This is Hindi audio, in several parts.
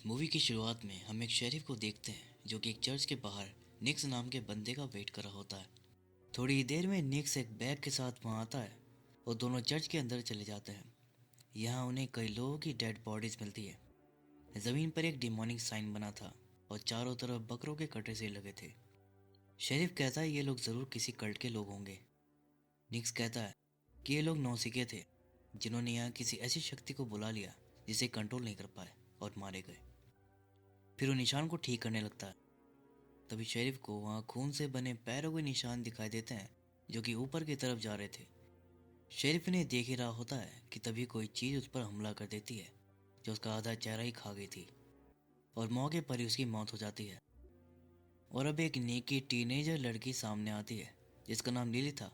मूवी की शुरुआत में हम एक शेरिफ को देखते हैं जो कि एक चर्च के बाहर निक्स नाम के बंदे का वेट कर रहा होता है। थोड़ी ही देर में निक्स एक बैग के साथ वहाँ आता है और दोनों चर्च के अंदर चले जाते हैं। यहाँ उन्हें कई लोगों की डेड बॉडीज मिलती है। ज़मीन पर एक डिमोनिक साइन बना था और चारों तरफ बकरों के कटे से लगे थे। शेरिफ कहता है ये लोग ज़रूर किसी कल्ट के लोग होंगे। निक्स कहता है कि ये लोग नौसिखे थे जिन्होंने यहाँ किसी ऐसी शक्ति को बुला लिया जिसे कंट्रोल नहीं कर पाए और मारे गए। फिर वो निशान को ठीक करने लगता है। तभी शेरिफ को वहाँ खून से बने पैरों के निशान दिखाई देते हैं जो कि ऊपर की तरफ जा रहे थे। शेरिफ इन्हें देख ही रहा होता है कि तभी कोई चीज़ उस पर हमला कर देती है जो उसका आधा चेहरा ही खा गई थी और मौके पर ही उसकी मौत हो जाती है। और अब एक नेकी टीनेजर लड़की सामने आती है जिसका नाम लिली था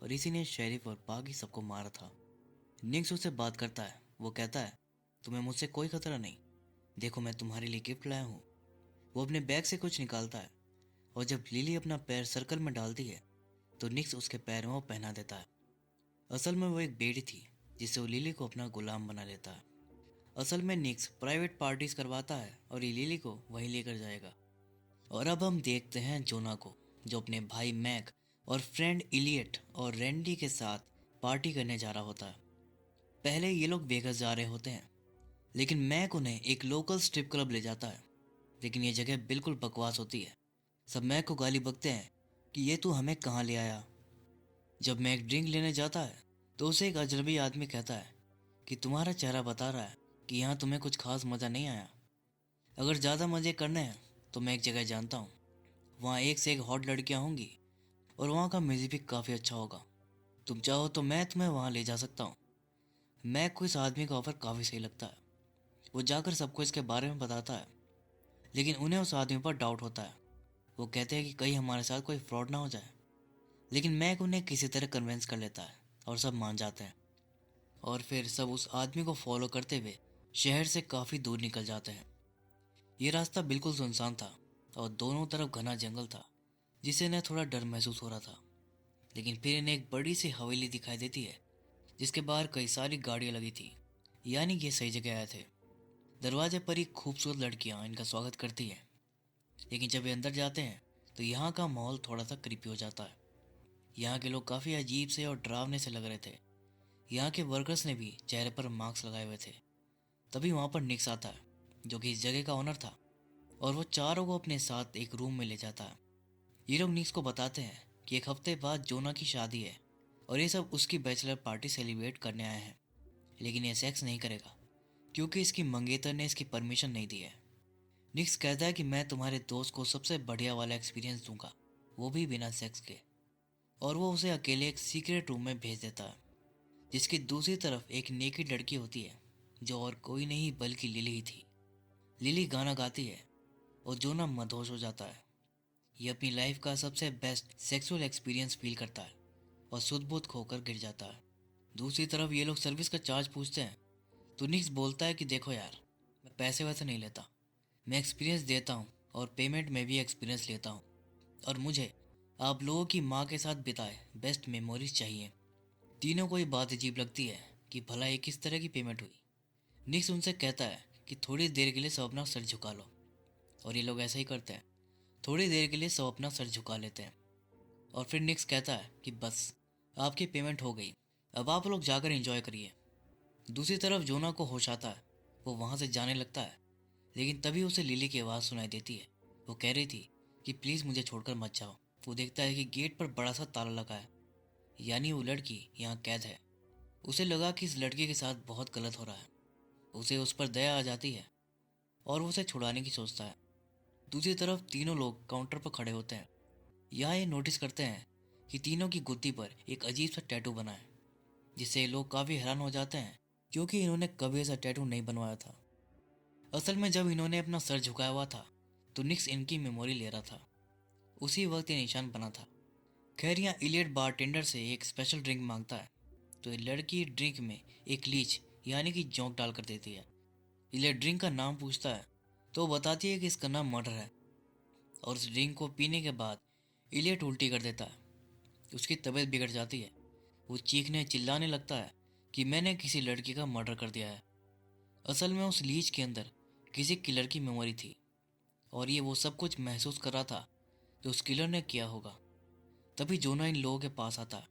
और इसी ने शेरिफ और बाकी सबको मारा था। निक्स उससे बात करता है। वो कहता है तुम्हें मुझसे कोई खतरा नहीं, देखो मैं तुम्हारे लिए गिफ्ट लाया हूँ। वो अपने बैग से कुछ निकालता है और जब लिली अपना पैर सर्कल में डालती है तो निक्स उसके पैर में वो पहना देता है। असल में वो एक बेटी थी जिससे वो लिली को अपना गुलाम बना लेता है। असल में निक्स प्राइवेट पार्टीज करवाता है और ये लिली को वहीं लेकर जाएगा। और अब हम देखते हैं जोना को जो अपने भाई मैक और फ्रेंड इलियट और रैंडी के साथ पार्टी करने जा रहा होता है। पहले ये लोग वेगस जा रहे होते हैं लेकिन मैक उन्हें एक लोकल स्ट्रिप क्लब ले जाता है। लेकिन ये जगह बिल्कुल बकवास होती है। सब मैक को गाली बकते हैं कि ये तू हमें कहाँ ले आया। जब मैक ड्रिंक लेने जाता है तो उसे एक अजनबी आदमी कहता है कि तुम्हारा चेहरा बता रहा है कि यहाँ तुम्हें कुछ खास मज़ा नहीं आया। अगर ज़्यादा मज़े करने हैं तो मैं एक जगह जानता हूँ, वहाँ एक से एक हॉट लड़कियाँ होंगी और वहाँ का म्यूज़िक भी काफ़ी अच्छा होगा। तुम चाहो तो मैं तुम्हें वहाँ ले जा सकता हूँ। मैक को इस आदमी का ऑफर काफ़ी सही लगता है। वो जाकर सबको इसके बारे में बताता है लेकिन उन्हें उस आदमी पर डाउट होता है। वो कहते हैं कि कहीं हमारे साथ कोई फ्रॉड ना हो जाए। लेकिन मैक उन्हें किसी तरह कन्विंस कर लेता है और सब मान जाते हैं। और फिर सब उस आदमी को फॉलो करते हुए शहर से काफ़ी दूर निकल जाते हैं। ये रास्ता बिल्कुल सुनसान था और दोनों तरफ घना जंगल था जिससे इन्हें थोड़ा डर महसूस हो रहा था। लेकिन फिर इन्हें एक बड़ी सी हवेली दिखाई देती है जिसके बाहर कई सारी गाड़ियाँ लगी थी, यानी ये सही जगह आए थे। दरवाजे पर ही खूबसूरत लड़कियाँ इनका स्वागत करती हैं। लेकिन जब ये अंदर जाते हैं तो यहाँ का माहौल थोड़ा सा क्रीपी हो जाता है। यहाँ के लोग काफ़ी अजीब से और डरावने से लग रहे थे। यहाँ के वर्कर्स ने भी चेहरे पर मास्क लगाए हुए थे। तभी वहाँ पर निक्स आता है जो कि इस जगह का ओनर था और वो चारों को अपने साथ एक रूम में ले जाता है। ये लोग निक्स को बताते हैं कि एक हफ्ते बाद जोना की शादी है और ये सब उसकी बैचलर पार्टी सेलिब्रेट करने आए हैं। लेकिन ये सेक्स नहीं करेगा क्योंकि इसकी मंगेतर ने इसकी परमिशन नहीं दी है। निक्स कहता है कि मैं तुम्हारे दोस्त को सबसे बढ़िया वाला एक्सपीरियंस दूंगा, वो भी बिना सेक्स के। और वो उसे अकेले एक सीक्रेट रूम में भेज देता है जिसकी दूसरी तरफ एक नेकेड लड़की होती है जो और कोई नहीं बल्कि लिली ही थी। लिली गाना गाती है और जोना मदहोश हो जाता है। ये अपनी लाइफ का सबसे बेस्ट सेक्सुअल एक्सपीरियंस फील करता है और सुध बुध खोकर गिर जाता है। दूसरी तरफ ये लोग सर्विस का चार्ज पूछते हैं तो निक्स बोलता है कि देखो यार, मैं पैसे वैसे नहीं लेता, मैं एक्सपीरियंस देता हूँ और पेमेंट में भी एक्सपीरियंस लेता हूँ। और मुझे आप लोगों की माँ के साथ बिताए बेस्ट मेमोरीज चाहिए। तीनों को ये बात अजीब लगती है कि भला ये किस तरह की पेमेंट हुई। निक्स उनसे कहता है कि थोड़ी देर के लिए सब अपना सर झुका लो। और ये लोग ऐसा ही करते हैं। थोड़ी देर के लिए सब अपना सर झुका लेते हैं और फिर निक्स कहता है कि बस आपकी पेमेंट हो गई, अब आप लोग जाकर एंजॉय करिए। दूसरी तरफ जोना को होश आता है। वो वहाँ से जाने लगता है लेकिन तभी उसे लिली की आवाज़ सुनाई देती है। वो कह रही थी कि प्लीज़ मुझे छोड़कर मत जाओ। वो देखता है कि गेट पर बड़ा सा ताला लगा है, यानी वो लड़की यहाँ कैद है। उसे लगा कि इस लड़की के साथ बहुत गलत हो रहा है। उसे उस पर दया आ जाती है और वो उसे छुड़ाने की सोचता है। दूसरी तरफ तीनों लोग काउंटर पर खड़े होते हैं। यहाँ ये नोटिस करते हैं कि तीनों की गुत्ती पर एक अजीब सा टैटू बना है जिससे ये लोग काफ़ी हैरान हो जाते हैं क्योंकि इन्होंने कभी ऐसा टैटू नहीं बनवाया था। असल में जब इन्होंने अपना सर झुकाया हुआ था तो निक्स इनकी मेमोरी ले रहा था। उसी वक्त ये निशान बना था। खैर यहाँ इलियट बारटेंडर से एक स्पेशल ड्रिंक मांगता है तो ये लड़की ड्रिंक में एक लीच यानी कि जोंक डाल कर देती है। इलियट ड्रिंक का नाम पूछता है तो वो बताती है कि इसका नाम मर्डर है। और उस ड्रिंक को पीने के बाद इलियट उल्टी कर देता है। उसकी तबीयत बिगड़ जाती है। वो चीखने चिल्लाने लगता है कि मैंने किसी लड़की का मर्डर कर दिया है। असल में उस लीच के अंदर किसी किलर की मेमोरी थी और ये वो सब कुछ महसूस कर रहा था जो उस किलर ने किया होगा। तभी जोना इन लोगों के पास आता है।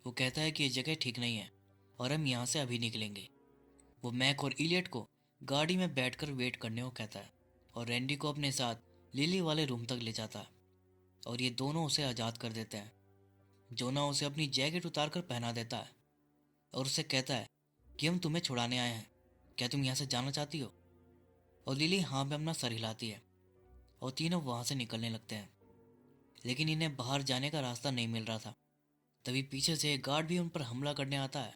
वो कहता है कि ये जगह ठीक नहीं है और हम यहाँ से अभी निकलेंगे। वो मैक और इलियट को गाड़ी में बैठकर वेट करने को कहता है और रैंडी को अपने साथ लिली वाले रूम तक ले जाता है और ये दोनों उसे आज़ाद कर देते हैं। जोना उसे अपनी जैकेट उतार कर पहना देता है और उसे कहता है कि हम तुम्हें छुड़ाने आए हैं, क्या तुम यहाँ से जाना चाहती हो? और लिली हाँ में अपना सर हिलाती है और तीनों वहाँ से निकलने लगते हैं। लेकिन इन्हें बाहर जाने का रास्ता नहीं मिल रहा था। तभी पीछे से एक गार्ड भी उन पर हमला करने आता है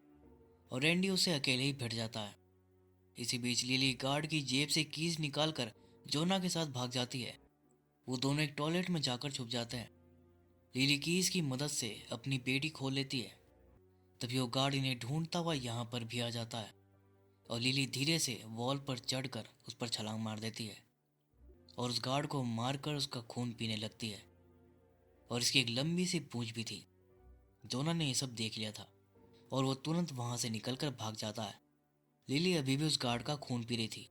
और रैंडी उसे अकेले ही भिड़ जाता है। इसी बीच लिली गार्ड की जेब से कीज निकालकर जोना के साथ भाग जाती है। वो दोनों एक टॉयलेट में जाकर छुप जाते हैं। लिली कीज की मदद से अपनी बेटी खोल लेती है। तभी वो गार्ड इन्हें ढूंढता हुआ यहाँ पर भी आ जाता है और लिली धीरे से वॉल पर चढ़कर उस पर छलांग मार देती है और उस गार्ड को मारकर उसका खून पीने लगती है। और इसकी एक लंबी सी पूंछ भी थी। जोना ने ये सब देख लिया था और वो तुरंत वहां से निकलकर भाग जाता है। लिली अभी भी उस गार्ड का खून पी रही थी,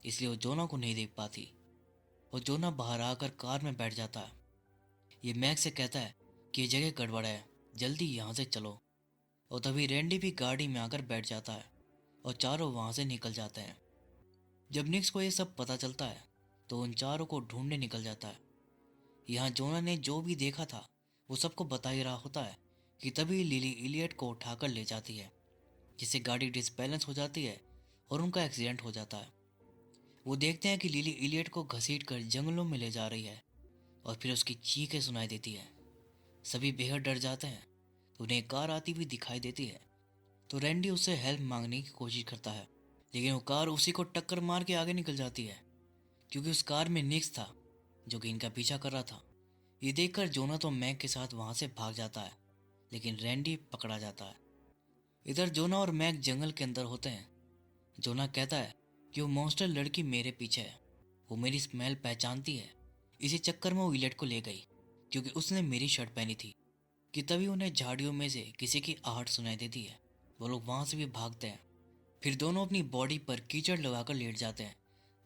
इसलिए वो जोना को नहीं देख पाती और जोना बाहर आकर कार में बैठ जाता है। ये मैक से कहता है कि ये जगह गड़बड़ है, जल्दी यहाँ से चलो। और तभी रैंडी भी गाड़ी में आकर बैठ जाता है और चारों वहां से निकल जाते हैं। जब निक्स को ये सब पता चलता है तो उन चारों को ढूंढने निकल जाता है। यहाँ जोना ने जो भी देखा था वो सबको बता ही रहा होता है कि तभी लिली इलियट को उठाकर ले जाती है, जिससे गाड़ी डिसबैलेंस हो जाती है और उनका एक्सीडेंट हो जाता है। वो देखते हैं कि लिली इलियट को घसीट कर जंगलों में ले जा रही है और फिर उसकी चीखें सुनाई देती है। सभी बेहद डर जाते हैं तो उन्हें एक कार आती हुई दिखाई देती है। तो रैंडी उससे हेल्प मांगने की कोशिश करता है, लेकिन वो कार उसी को टक्कर मार के आगे निकल जाती है क्योंकि उस कार में निक्स था जो कि इनका पीछा कर रहा था। ये देखकर जोना तो मैक के साथ वहां से भाग जाता है, लेकिन रैंडी पकड़ा जाता है। इधर जोना और मैक जंगल के अंदर होते हैं। जोना कहता है कि वो मॉन्स्टर लड़की मेरे पीछे है, वो मेरी स्मेल पहचानती है। इसी चक्कर में वो इलेट को ले गई क्योंकि उसने मेरी शर्ट पहनी थी। कि तभी उन्हें झाड़ियों में से किसी की आहट सुनाई देती है। वो लोग वहां से भी भागते हैं। फिर दोनों अपनी बॉडी पर कीचड़ लगाकर लेट जाते हैं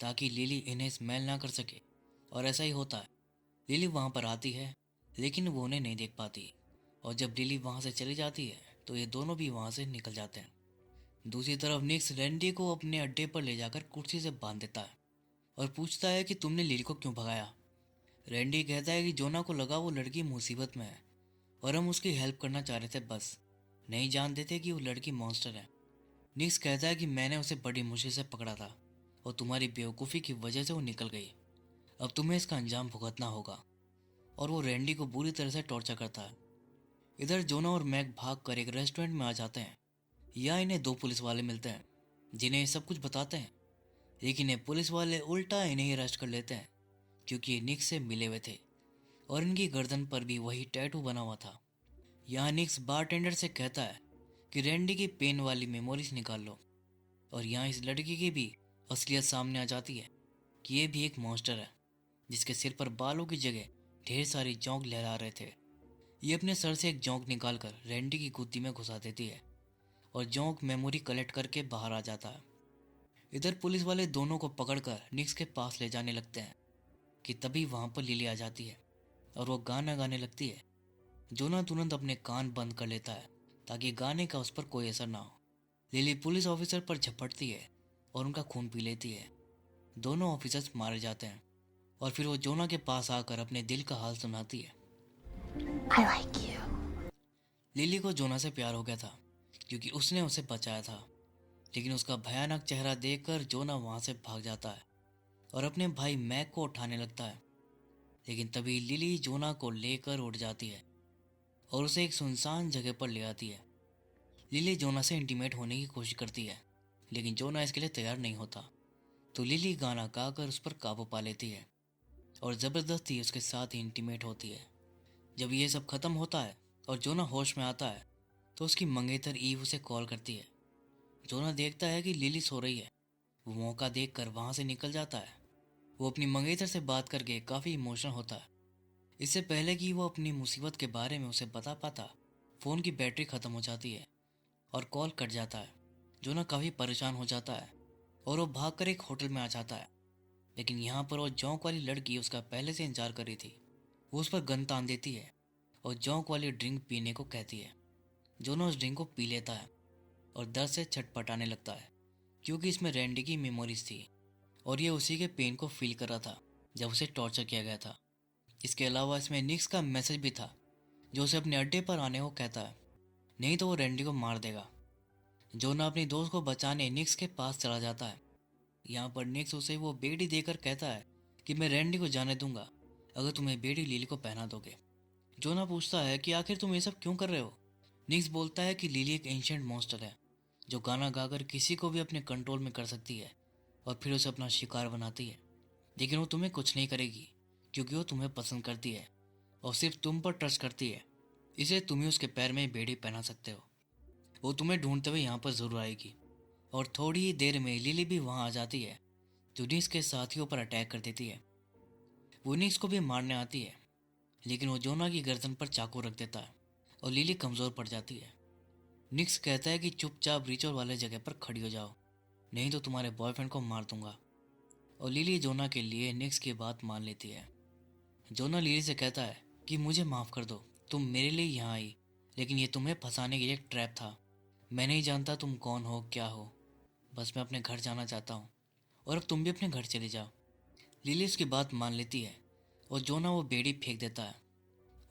ताकि लिली इन्हें स्मेल ना कर सके। और ऐसा ही होता है। लिली वहां पर आती है लेकिन वो उन्हें नहीं देख पाती और जब लिली वहां से चली जाती है तो ये दोनों भी वहां से निकल जाते हैं। दूसरी तरफ निक्स रैंडी को अपने अड्डे पर ले जाकर कुर्सी से बांध देता है और पूछता है कि तुमने लिली को क्यों भगाया। रैंडी कहता है कि जोना को लगा वो लड़की मुसीबत में है और हम उसकी हेल्प करना चाह रहे थे, बस नहीं जान देते कि वो लड़की मॉन्स्टर है। निक्स कहता है कि मैंने उसे बड़ी मुश्किल से पकड़ा था और तुम्हारी बेवकूफ़ी की वजह से वो निकल गई। अब तुम्हें इसका अंजाम भुगतना होगा। और वो रैंडी को बुरी तरह से टॉर्चर करता है। इधर जोना और मैक भाग कर एक रेस्टोरेंट में आ जाते हैं। यहाँ इन्हें दो पुलिस वाले मिलते हैं जिन्हें ये सब कुछ बताते हैं, लेकिन ये पुलिस वाले उल्टा इन्हें ही अरेस्ट कर लेते हैं क्योंकि ये निक्स से मिले हुए थे और इनकी गर्दन पर भी वही टैटू बना हुआ था। यहाँ निक्स बारटेंडर से कहता है कि रैंडी की पेन वाली मेमोरीज निकाल लो। और यहाँ इस लड़की की भी असलियत सामने आ जाती है कि ये भी एक मॉन्स्टर है जिसके सिर पर बालों की जगह ढेर सारी जोंक लहरा रहे थे। ये अपने सर से एक जोंक निकालकर रैंडी की गुद्दी में घुसा देती है और जोंक मेमोरी कलेक्ट करके बाहर आ जाता है। इधर पुलिस वाले दोनों को पकड़कर निक्स के पास ले जाने लगते हैं कि तभी वहां पर लिली आ जाती है और वो गाना गाने लगती है। जोना तुरंत अपने कान बंद कर लेता है ताकि गाने का उस पर कोई असर ना हो। लिली पुलिस ऑफिसर पर झपटती है और उनका खून पी लेती है। दोनों ऑफिसर्स मारे जाते हैं और फिर वो जोना के पास आकर अपने दिल का हाल सुनाती है। I like you. लिली को जोना से प्यार हो गया था क्योंकि उसने उसे बचाया था, लेकिन उसका भयानक चेहरा देखकर जोना वहां से भाग जाता है और अपने भाई मैक को उठाने लगता है। लेकिन तभी लिली जोना को लेकर उड़ जाती है और उसे एक सुनसान जगह पर ले आती है। लिली जोना से इंटीमेट होने की कोशिश करती है, लेकिन जोना इसके लिए तैयार नहीं होता। तो लिली गाना गाकर उस पर काबू पा लेती है और ज़बरदस्ती उसके साथ ही इंटीमेट होती है। जब ये सब खत्म होता है और जोना होश में आता है तो उसकी मंगेतर ईव उसे कॉल करती है। जोना देखता है कि लिली सो रही है। वो मौका देखकर वहां से निकल जाता है। वो अपनी मंगेतर से बात करके काफ़ी इमोशनल होता है। इससे पहले कि वो अपनी मुसीबत के बारे में उसे बता पाता, फ़ोन की बैटरी ख़त्म हो जाती है और कॉल कट जाता है। जोना काफ़ी परेशान हो जाता है और वो भागकर एक होटल में आ जाता है। लेकिन यहाँ पर वो जौंक वाली लड़की उसका पहले से इंतजार कर रही थी। वो उस पर गन तान देती है और जौंक वाली ड्रिंक पीने को कहती है। जोना उस ड्रिंक को पी लेता है और दर्द से छटपटाने लगता है, क्योंकि इसमें रैंडी की मेमोरीज थी और ये उसी के पेन को फील कर रहा था जब उसे टॉर्चर किया गया था। इसके अलावा इसमें निक्स का मैसेज भी था, जो उसे अपने अड्डे पर आने को कहता है, नहीं तो वो रैंडी को मार देगा। जोना अपनी दोस्त को बचाने निक्स के पास चला जाता है। यहाँ पर निक्स उसे वो बेड़ी देकर कहता है कि मैं रैंडी को जाने दूंगा अगर तुम्हें बेड़ी लिली को पहना दोगे। जोना पूछता है कि आखिर तुम ये सब क्यों कर रहे हो। निक्स बोलता है कि लिली एक एंशिएंट मॉन्स्टर है जो गाना गाकर किसी को भी अपने कंट्रोल में कर सकती है और फिर उसे अपना शिकार बनाती है, लेकिन वो तुम्हें कुछ नहीं करेगी क्योंकि वो तुम्हें पसंद करती है और सिर्फ तुम पर ट्रस्ट करती है, इसलिए तुम ही उसके पैर में बेड़ी पहना सकते हो। वो तुम्हें ढूंढते हुए यहाँ पर जरूर आएगी। और थोड़ी ही देर में लिली भी वहाँ आ जाती है, जो निक्स के साथियों पर अटैक कर देती है। वो निक्स को भी मारने आती है, लेकिन वो जोना की गर्दन पर चाकू रख देता है और लिली कमज़ोर पड़ जाती है। निक्स कहता है कि चुपचाप रिचुअल वाले जगह पर खड़ी हो जाओ, नहीं तो तुम्हारे बॉयफ्रेंड को मार दूंगा। और लिली जोना के लिए निक्स की बात मान लेती है। जोना लिली से कहता है कि मुझे माफ़ कर दो, तुम मेरे लिए यहाँ आई, लेकिन ये तुम्हें फंसाने के लिए एक ट्रैप था। मैं नहीं जानता तुम कौन हो क्या हो, बस मैं अपने घर जाना चाहता हूँ और अब तुम भी अपने घर चले जाओ। लिली उसकी बात मान लेती है और जोना वो बेड़ी फेंक देता है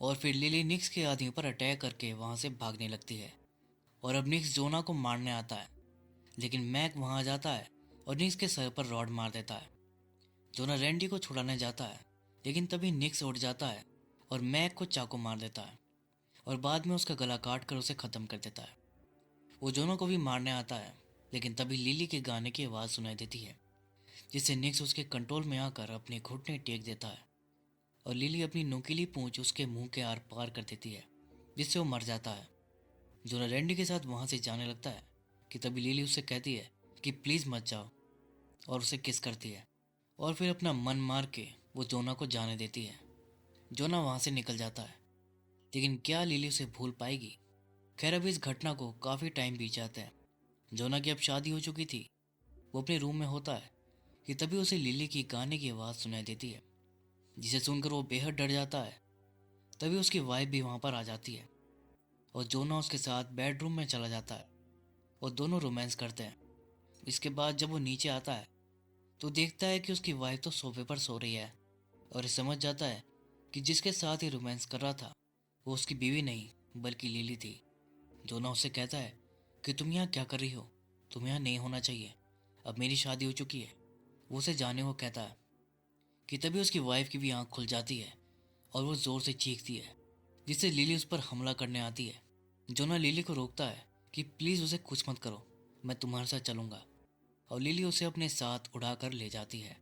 और फिर लिली निक्स के आदमी पर अटैक करके वहाँ से भागने लगती है। और अब निक्स जोना को मारने आता है, लेकिन मैक वहाँ आ जाता है और निक्स के सर पर रॉड मार देता है। जोना रैंडी को छुड़ाने जाता है, लेकिन तभी निक्स उठ जाता है और मैक को चाकू मार देता है और बाद में उसका गला काट कर उसे ख़त्म कर देता है। वो जोना को भी मारने आता है, लेकिन तभी लिली के गाने की आवाज़ सुनाई देती है, जिससे निक्स उसके कंट्रोल में आकर अपने घुटने टेक देता है और लिली अपनी नुकीली पूंछ उसके मुंह के आर पार कर देती है, जिससे वो मर जाता है। जोना रैंडी के साथ वहाँ से जाने लगता है कि तभी लिली उससे कहती है कि प्लीज़ मत जाओ और उसे किस करती है और फिर अपना मन मार के वो जोना को जाने देती है। जोना वहाँ से निकल जाता है, लेकिन क्या लिली उसे भूल पाएगी। खैर अब इस घटना को काफ़ी टाइम बीत जाता है। जोना की अब शादी हो चुकी थी। वो अपने रूम में होता है कि तभी उसे लिली की गाने की आवाज़ सुनाई देती है, जिसे सुनकर वो बेहद डर जाता है। तभी उसकी वाइफ भी वहाँ पर आ जाती है और जोना उसके साथ बेडरूम में चला जाता है और दोनों रोमांस करते हैं। इसके बाद जब वो नीचे आता है तो देखता है कि उसकी वाइफ तो सोफे पर सो रही है और ये समझ जाता है कि जिसके साथ ही रोमांस कर रहा था वो उसकी बीवी नहीं बल्कि लिली थी। जोना उससे कहता है कि तुम यहाँ क्या कर रही हो, तुम यहाँ नहीं होना चाहिए, अब मेरी शादी हो चुकी है। वो उसे जाने को कहता है कि तभी उसकी वाइफ की भी आँख खुल जाती है और वो ज़ोर से चीखती है, जिससे लिली उस पर हमला करने आती है। जोना लिली को रोकता है कि प्लीज़ उसे कुछ मत करो, मैं तुम्हारे साथ चलूँगा। और लिली उसे अपने साथ उड़ाकर ले जाती है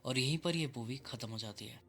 और यहीं पर यह मूवी ख़त्म हो जाती है।